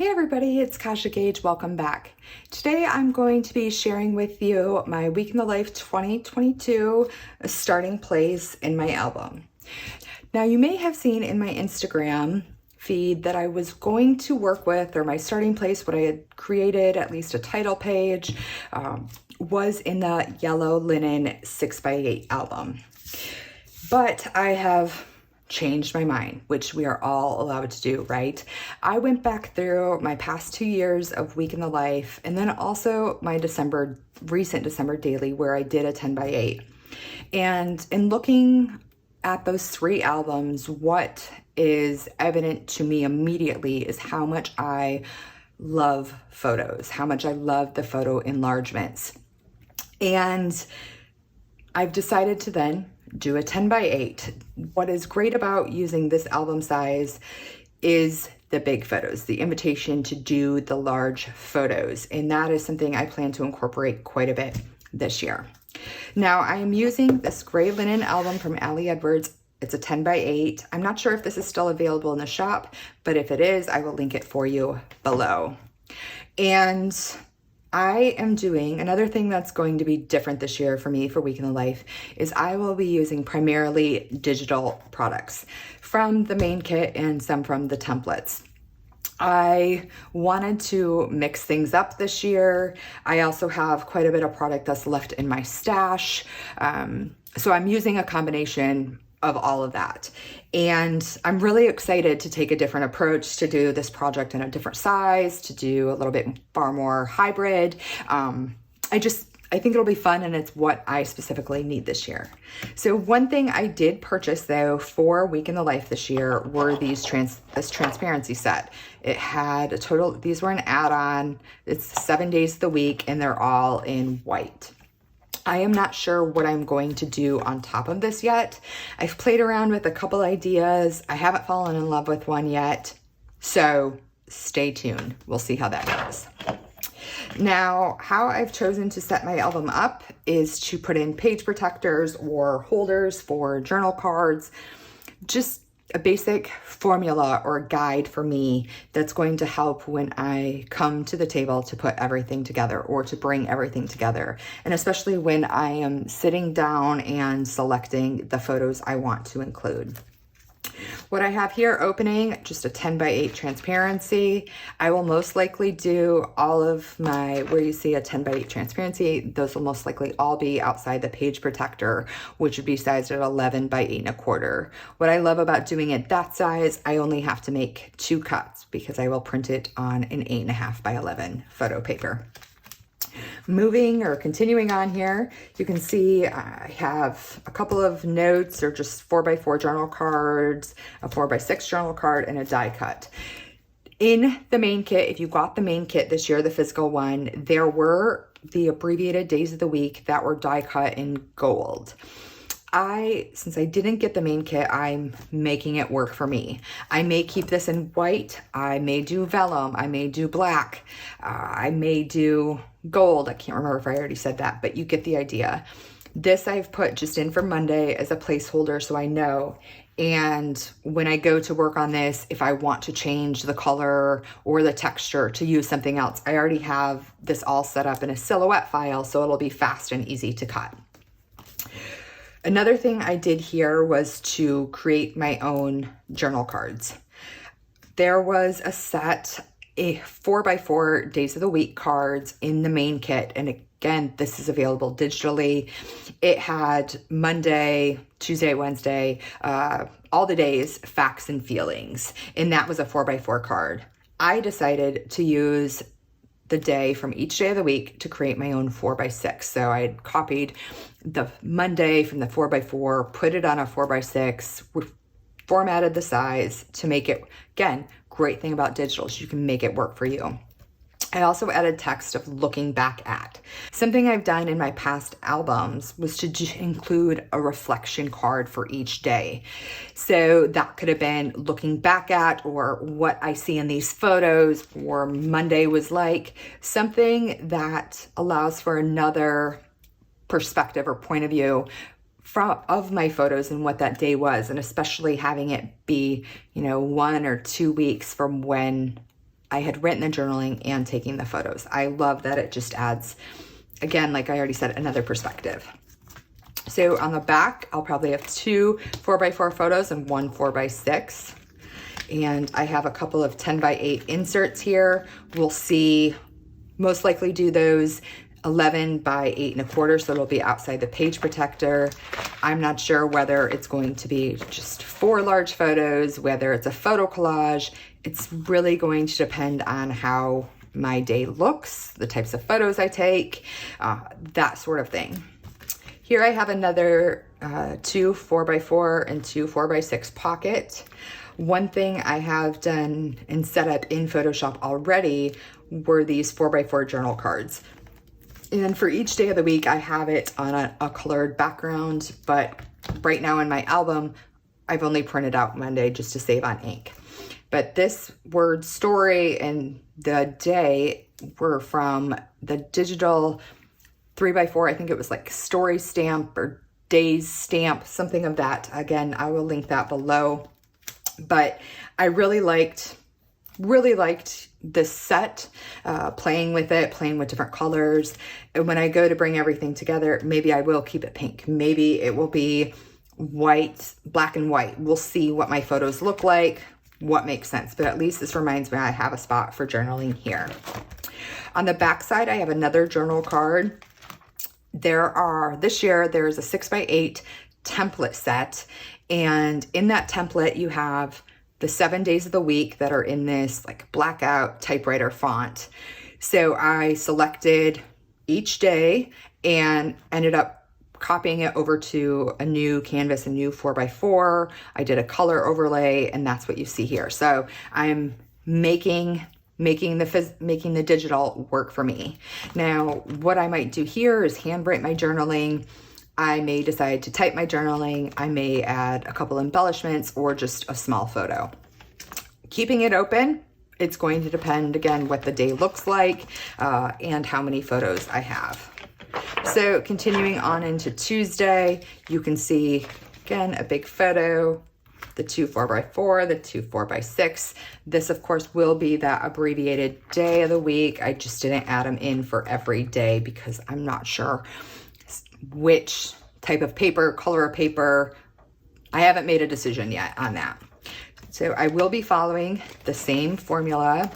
Hey everybody, it's Kasha Gage. Welcome back. Today I'm going to be sharing with you my Week in the Life 2022 starting place in my album. Now you may have seen in my Instagram feed that I was going to work with, or my starting place, what I had created, at least a title page, was in the yellow linen 6x8 album. But I have changed my mind, which we are all allowed to do, right? I went back through my past 2 years of Week in the Life, and then also my recent December daily, where I did a 10x8. And in looking at those three albums, what is evident to me immediately is how much I love photos, how much I love the photo enlargements. And I've decided to then do a 10x8. What is great about using this album size is the big photos, the invitation to do the large photos. And that is something I plan to incorporate quite a bit this year. Now I am using this gray linen album from Ali Edwards. It's a 10x8. I'm not sure if this is still available in the shop, but if it is, I will link it for you below. And I am doing another thing that's going to be different this year for me for Week in the Life is I will be using primarily digital products from the main kit and some from the templates. I wanted to mix things up this year. I also have quite a bit of product that's left in my stash. So I'm using a combination of all of that. And I'm really excited to take a different approach, to do this project in a different size, to do a little bit far more hybrid. I think it'll be fun, and it's what I specifically need this year. So one thing I did purchase though for Week in the Life this year were this transparency set. It had a total, these were an add-on. It's 7 days of the week and they're all in white. I am not sure what I'm going to do on top of this yet. I've played around with a couple ideas. I haven't fallen in love with one yet. So stay tuned. We'll see how that goes. Now, how I've chosen to set my album up is to put in page protectors or holders for journal cards. Just a basic formula or guide for me that's going to help when I come to the table to put everything together or to bring everything together. And especially when I am sitting down and selecting the photos I want to include. What I have here opening, just a 10x8 transparency. I will most likely do all of my, where you see a 10x8 transparency, those will most likely all be outside the page protector, which would be sized at 11 by 8.25. What I love about doing it that size, I only have to make 2 cuts because I will print it on an 8.5 by 11 photo paper. Moving or continuing on here, you can see I have a couple of notes or just 4x4 journal cards, a 4x6 journal card, and a die cut. In the main kit, if you got the main kit this year, the physical one, there were the abbreviated days of the week that were die cut in gold. Since I didn't get the main kit, I'm making it work for me. I may keep this in white. I may do vellum. I may do black. I may do gold. I can't remember if I already said that, but you get the idea. This I've put just in for Monday as a placeholder so I know. And when I go to work on this, if I want to change the color or the texture to use something else, I already have this all set up in a silhouette file, so it'll be fast and easy to cut. Another thing I did here was to create my own journal cards. There was a set, a 4x4 days of the week cards in the main kit. And again, this is available digitally. It had Monday, Tuesday, Wednesday, all the days, facts and feelings. And that was a 4x4 card. I decided to use the day from each day of the week to create my own 4x6. So I had copied the Monday from the 4x4, put it on a 4x6, formatted the size to make it, again, great thing about digital is you can make it work for you. I also added text of looking back at. Something I've done in my past albums was to include a reflection card for each day. So that could have been looking back at, or what I see in these photos, or Monday was like, something that allows for another perspective or point of view of my photos and what that day was, and especially having it be, 1 or 2 weeks from when I had written the journaling and taking the photos. I love that it just adds, again, like I already said, another perspective. So on the back, I'll probably have 2 4x4 photos and 1 4x6. And I have a couple of 10x8 inserts here. We'll see, most likely do those 11 by 8.25, so it'll be outside the page protector. I'm not sure whether it's going to be just 4 large photos, whether it's a photo collage. It's really going to depend on how my day looks, the types of photos I take, that sort of thing. Here I have another 2 4x4 and 2 4x6 pocket. One thing I have done and set up in Photoshop already were these 4x4 journal cards. And for each day of the week, I have it on a colored background, but right now in my album, I've only printed out Monday just to save on ink. But this word story and the day were from the digital 3x4, I think it was like story stamp or days stamp, something of that. Again, I will link that below. But I really liked this set, playing with it, playing with different colors. And when I go to bring everything together, maybe I will keep it pink. Maybe it will be white, black and white. We'll see what my photos look like, what makes sense. But at least this reminds me I have a spot for journaling here. On the back side, I have another journal card. This year, there's a 6x8 template set. And in that template, you have the 7 days of the week that are in this like blackout typewriter font. So I selected each day and ended up copying it over to a new canvas, a new 4x4. I did a color overlay, and that's what you see here. So I'm making the digital work for me. Now, what I might do here is handwrite my journaling. I may decide to type my journaling. I may add a couple embellishments or just a small photo. Keeping it open, it's going to depend, again, what the day looks like and how many photos I have. So continuing on into Tuesday, you can see, again, a big photo, the 2 4x4, the 2 4x6. This, of course, will be that abbreviated day of the week. I just didn't add them in for every day because I'm not sure which type of paper, color of paper. I haven't made a decision yet on that. So I will be following the same formula.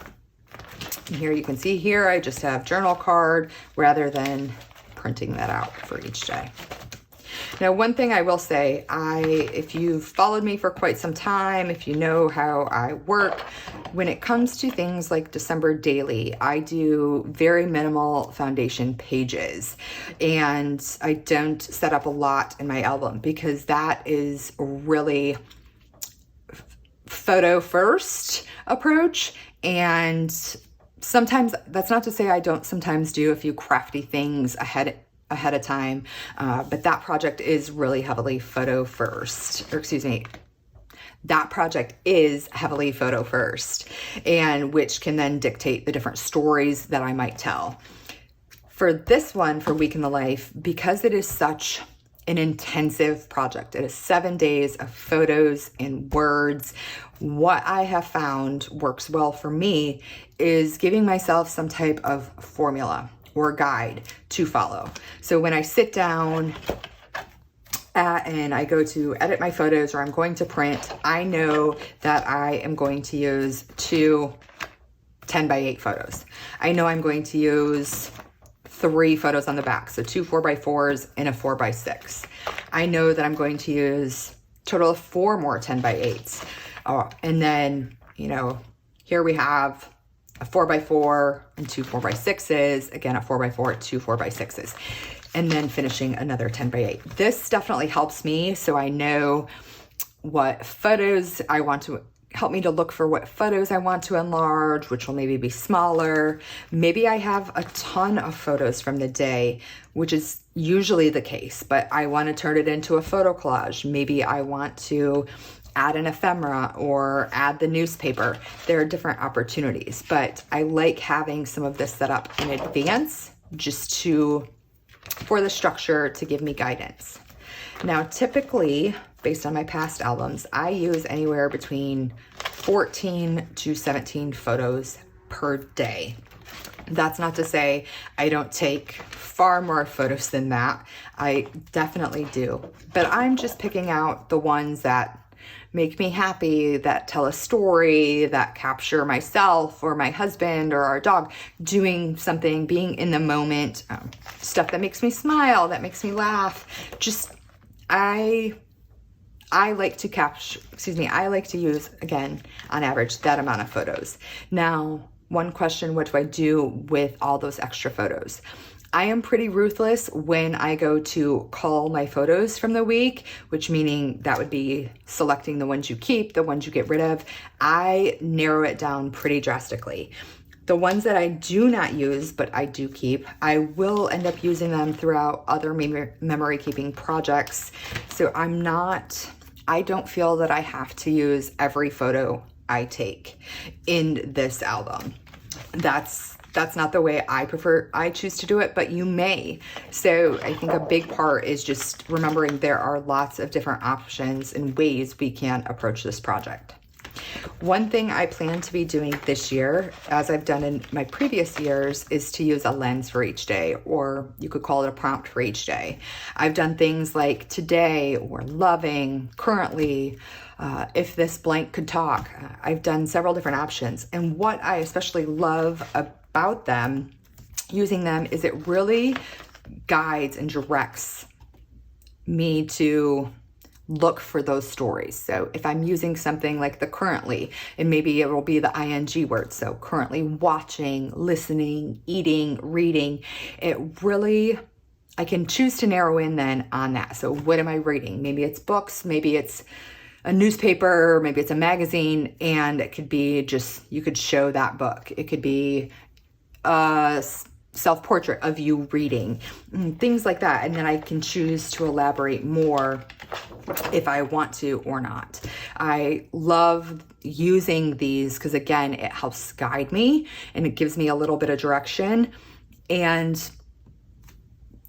And here you can see here, I just have journal card rather than printing that out for each day. Now, one thing I will say, if you've followed me for quite some time, if you know how I work, when it comes to things like December daily, I do very minimal foundation pages, and I don't set up a lot in my album because that is really photo first approach. And sometimes, that's not to say I don't sometimes do a few crafty things ahead of time, but that project is really heavily photo first, or excuse me, that project is heavily photo first, and which can then dictate the different stories that I might tell. For this one, for Week in the Life, because it is such an intensive project, it is 7 days of photos and words, what I have found works well for me is giving myself some type of formula or guide to follow. So when I sit down and I go to edit my photos or I'm going to print, I know that I am going to use 2 10x8 photos. I know I'm going to use 3 photos on the back, so 2 4x4s and a 4x6. I know that I'm going to use a total of 4 more 10x8s. And then, here we have a 4x4 and 2 4x6s, again, a 4x4, 2 4x6s, and then finishing another 10x8. This definitely helps me, so I know what photos I want to help me to look for what photos I want to enlarge, which will maybe be smaller. Maybe I have a ton of photos from the day, which is usually the case, but I want to turn it into a photo collage. Maybe I want to add an ephemera or add the newspaper. There are different opportunities, but I like having some of this set up in advance just for the structure to give me guidance. Now, typically, based on my past albums, I use anywhere between 14 to 17 photos per day. That's not to say I don't take far more photos than that. I definitely do. But I'm just picking out the ones that make me happy, that tell a story, that capture myself or my husband or our dog doing something, being in the moment, stuff that makes me smile, that makes me laugh. Just, I like to capture, I like to use, again, on average, that amount of photos. Now, one question, what do I do with all those extra photos? I am pretty ruthless when I go to cull my photos from the week, which meaning that would be selecting the ones you keep, the ones you get rid of. I narrow it down pretty drastically. The ones that I do not use, but I do keep, I will end up using them throughout other memory keeping projects. So I don't feel that I have to use every photo I take in this album. That's not the way I choose to do it, but you may. So I think a big part is just remembering there are lots of different options and ways we can approach this project. One thing I plan to be doing this year, as I've done in my previous years, is to use a lens for each day, or you could call it a prompt for each day. I've done things like today, or loving, currently, if this blank could talk. I've done several different options. And what I especially love about them, using them, is it really guides and directs me to look for those stories. So if I'm using something like the currently, and maybe it will be the ing word, so currently watching, listening, eating, reading, it really, I can choose to narrow in then on that. So what am I reading? Maybe it's books, maybe it's a newspaper, maybe it's a magazine, and it could be just, you could show that book. It could be a self-portrait of you reading, things like that. And then I can choose to elaborate more if I want to or not. I love using these because, again, it helps guide me and it gives me a little bit of direction. And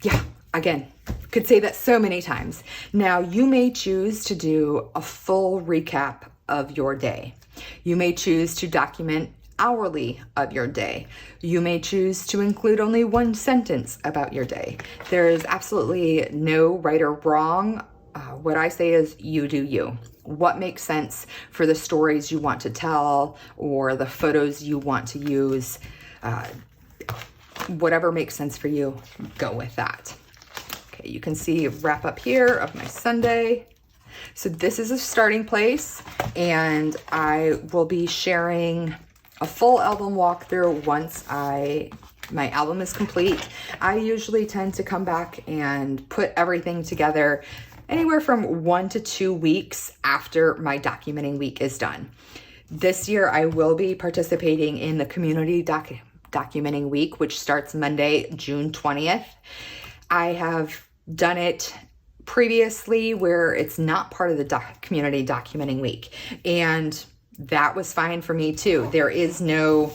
yeah, again, could say that so many times. Now, you may choose to do a full recap of your day. You may choose to document hourly of your day. You may choose to include only one sentence about your day. There is absolutely no right or wrong. What I say is you do you. What makes sense for the stories you want to tell or the photos you want to use, whatever makes sense for you, go with that. Okay, you can see a wrap up here of my Sunday. So this is a starting place, and I will be sharing a full album walkthrough once my album is complete. I usually tend to come back and put everything together anywhere from 1 to 2 weeks after my documenting week is done. This year, I will be participating in the community documenting week, which starts Monday, June 20th. I have done it previously where it's not part of the community documenting week, and that was fine for me too. There is no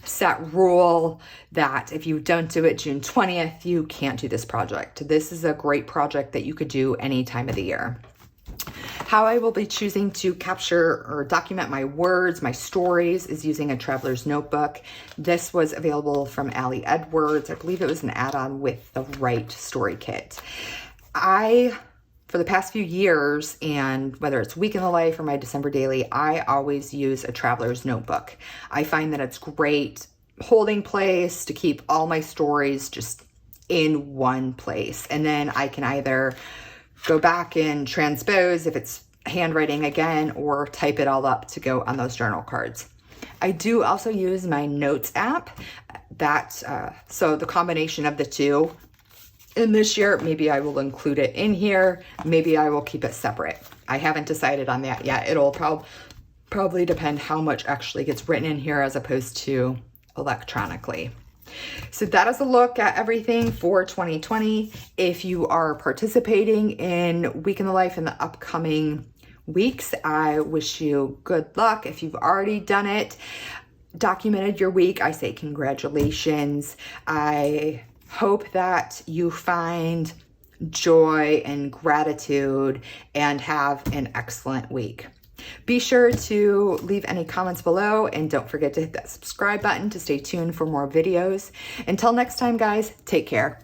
set rule that if you don't do it June 20th, you can't do this project. This is a great project that you could do any time of the year. How I will be choosing to capture or document my words, my stories, is using a traveler's notebook. This was available from Allie Edwards. I believe it was an add-on with the right StoryKit. For the past few years, and whether it's Week in the Life or my December Daily, I always use a traveler's notebook. I find that it's great holding place to keep all my stories just in one place. And then I can either go back and transpose if it's handwriting again, or type it all up to go on those journal cards. I do also use my notes app. So the combination of the two. And this year, maybe I will include it in here. Maybe I will keep it separate. I haven't decided on that yet. It'll probably depend how much actually gets written in here as opposed to electronically. So that is a look at everything for 2020. If you are participating in Week in the Life in the upcoming weeks, I wish you good luck. If you've already done it, documented your week, I say congratulations. I hope that you find joy and gratitude and have an excellent week. Be sure to leave any comments below and don't forget to hit that subscribe button to stay tuned for more videos. Until next time, guys, take care.